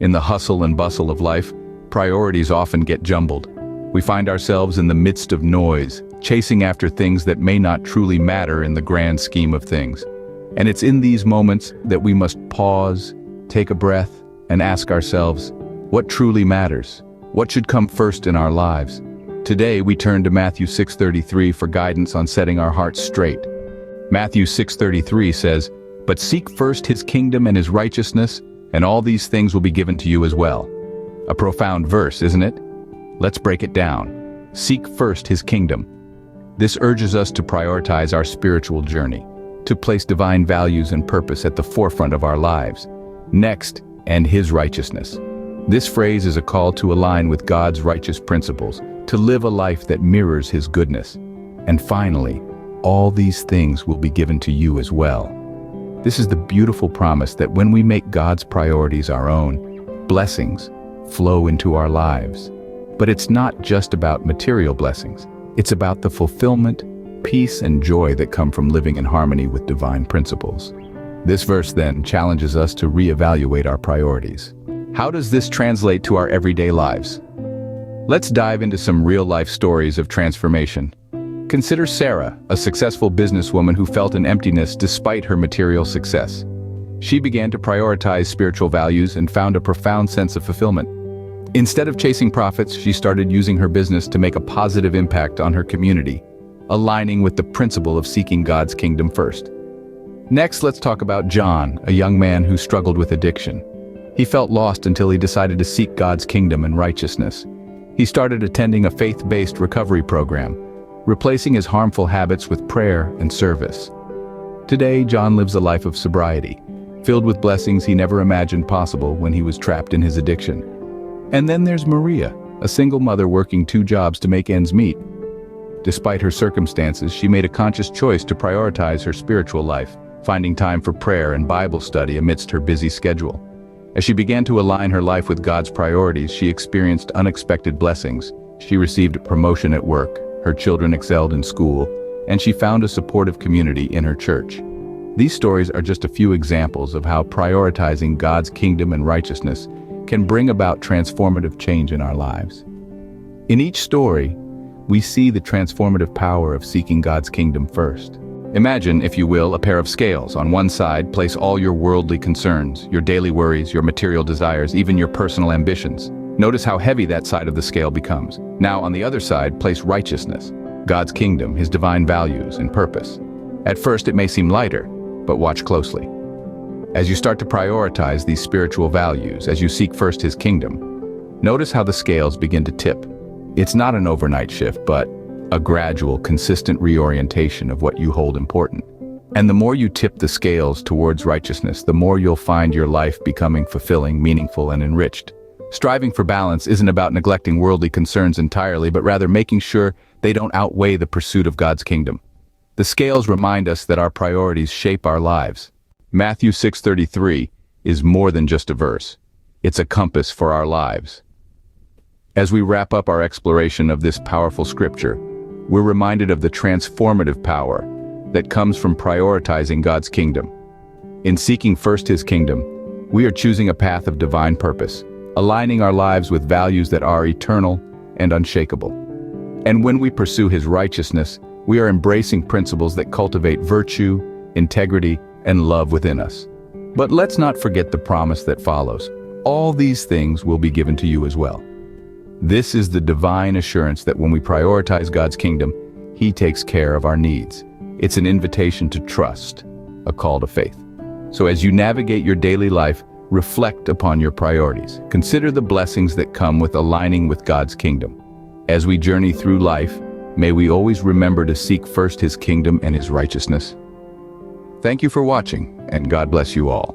In the hustle and bustle of life, priorities often get jumbled. We find ourselves in the midst of noise, chasing after things that may not truly matter in the grand scheme of things. And it's in these moments that we must pause, take a breath, and ask ourselves, what truly matters? What should come first in our lives? Today we turn to Matthew 6:33 for guidance on setting our hearts straight. Matthew 6:33 says, "But seek first his kingdom and his righteousness, and all these things will be given to you as well." A profound verse, isn't it? Let's break it down. Seek first his kingdom. This urges us to prioritize our spiritual journey, to place divine values and purpose at the forefront of our lives. Next, and his righteousness. This phrase is a call to align with God's righteous principles, to live a life that mirrors his goodness. And finally, all these things will be given to you as well. This is the beautiful promise that when we make God's priorities our own, blessings flow into our lives. But it's not just about material blessings. It's about the fulfillment, peace, and joy that come from living in harmony with divine principles. This verse then challenges us to reevaluate our priorities. How does this translate to our everyday lives? Let's dive into some real-life stories of transformation. Consider Sarah, a successful businesswoman who felt an emptiness despite her material success. She began to prioritize spiritual values and found a profound sense of fulfillment. Instead of chasing profits, she started using her business to make a positive impact on her community, aligning with the principle of seeking God's kingdom first. Next, let's talk about John, a young man who struggled with addiction. He felt lost until he decided to seek God's kingdom and righteousness. He started attending a faith-based recovery program, replacing his harmful habits with prayer and service. Today, John lives a life of sobriety, filled with blessings he never imagined possible when he was trapped in his addiction. And then there's Maria, a single mother working 2 jobs to make ends meet. Despite her circumstances, she made a conscious choice to prioritize her spiritual life, finding time for prayer and Bible study amidst her busy schedule. As she began to align her life with God's priorities, she experienced unexpected blessings. She received a promotion at work, her children excelled in school, and she found a supportive community in her church. These stories are just a few examples of how prioritizing God's kingdom and righteousness can bring about transformative change in our lives. In each story, we see the transformative power of seeking God's kingdom first. Imagine, if you will, a pair of scales. On one side, place all your worldly concerns, your daily worries, your material desires, even your personal ambitions. Notice how heavy that side of the scale becomes. Now, on the other side, place righteousness, God's kingdom, his divine values and purpose. At first, it may seem lighter, but watch closely. As you start to prioritize these spiritual values, as you seek first his kingdom, notice how the scales begin to tip. It's not an overnight shift, but a gradual, consistent reorientation of what you hold important. And the more you tip the scales towards righteousness, the more you'll find your life becoming fulfilling, meaningful, and enriched. Striving for balance isn't about neglecting worldly concerns entirely, but rather making sure they don't outweigh the pursuit of God's kingdom. The scales remind us that our priorities shape our lives. Matthew 6:33 is more than just a verse. It's a compass for our lives. As we wrap up our exploration of this powerful scripture, we're reminded of the transformative power that comes from prioritizing God's kingdom. In seeking first his kingdom, we are choosing a path of divine purpose, aligning our lives with values that are eternal and unshakable. And when we pursue his righteousness, we are embracing principles that cultivate virtue, integrity, and love within us. But let's not forget the promise that follows. All these things will be given to you as well. This is the divine assurance that when we prioritize God's kingdom, he takes care of our needs. It's an invitation to trust, a call to faith. So as you navigate your daily life, reflect upon your priorities. Consider the blessings that come with aligning with God's kingdom. As we journey through life, may we always remember to seek first his kingdom and his righteousness. Thank you for watching, and God bless you all.